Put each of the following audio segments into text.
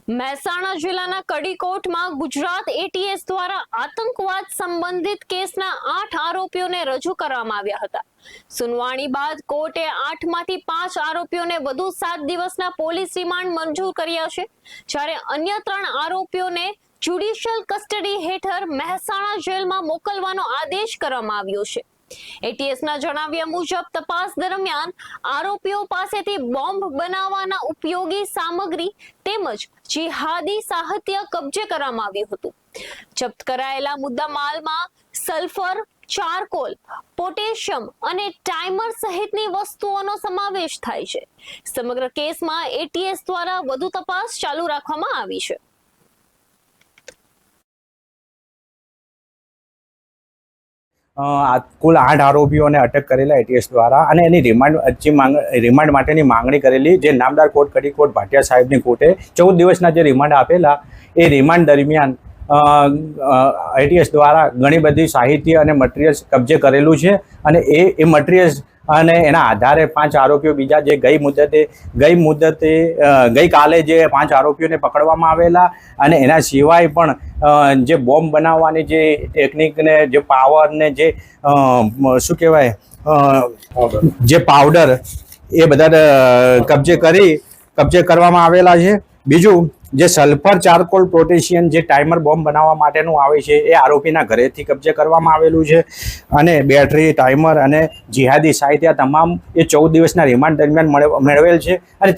મહેસાણા જિલ્લાના કડીકોટમાં ગુજરાત એટીએસ દ્વારા આતંકવાદ સંબંધિત કેસના 8 આરોપીઓને રજૂ કરવામાં આવ્યા હતા। સુનવાણી બાદ કોર્ટે 8માંથી 5 આરોપીઓને વધુ 7 દિવસના પોલીસ રિમાન્ડ મંજૂર કર્યા છે, જ્યારે અન્ય 3 આરોપીઓને જ્યુડિશિયલ કસ્ટડી હેઠળ મહેસાણા જેલમાં મોકલવાનો આદેશ કરવામાં આવ્યો છે। એટીએસના જણાવ્યા મુજબ તપાસ દરમિયાન આરોપીઓ પાસેથી બોમ્બ બનાવવાના ઉપયોગી સામગ્રી તેમજ જિહાદી સાહિત્ય કબજે કરવામાં આવ્યું હતું। જપ્ત કરાયેલા મુદ્દામાલમાં સલ્ફર, ચારકોલ, પોટેશિયમ અને ટાઈમર સહિતની વસ્તુઓનો સમાવેશ થાય છે। સમગ્ર કેસમાં એટીએસ દ્વારા વધુ તપાસ ચાલુ રાખવામાં આવી છે। કુલ 8 આરોપીઓને અટક કરેલા એટીએસ દ્વારા અને એની રિમાન્ડ માટેની માંગણી કરેલી, જે નામદાર કોર્ટ કડીકોટ ભાટિયા સાહેબની કોર્ટે 14 દિવસના જે રિમાન્ડ આપેલા, એ રિમાન્ડ દરમિયાન એટીએસ દ્વારા ઘણી બધી સાહિત્ય અને મટીરિયલ્સ કબજે કરેલું છે અને એ મટીરિયલ્સ અને એના આધારે 5 આરોપીઓ બીજા જે ગઈકાલે જે 5 આરોપીઓને પકડવામાં આવેલા અને એના સિવાય પણ જે બોમ્બ બનાવવાની જે ટેકનિકને, જે પાવરને, જે શું કહેવાય, જે પાવડર, એ બધા કબજે કરવામાં આવેલા છે। બીજું, જે સલ્ફર, ચારકોલ, પોટેશિયમ, જે ટાઈમર બોમ્બ બનાવવા માટેનું આવે છે, એ આરોપીના ઘરેથી કબજે કરવામાં આવેલું છે અને બેટરી, ટાઈમર અને જિહાદી સાહિત્ય તમામ એ 14 દિવસના રિમાન્ડ દરમિયાન મેળવેલ છે। અને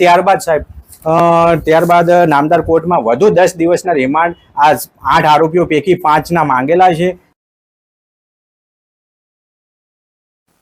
ત્યારબાદ નામદાર કોર્ટમાં વધુ 10 દિવસના રિમાન્ડ આ 8 આરોપીઓ પૈકી 5ના માંગેલા છે।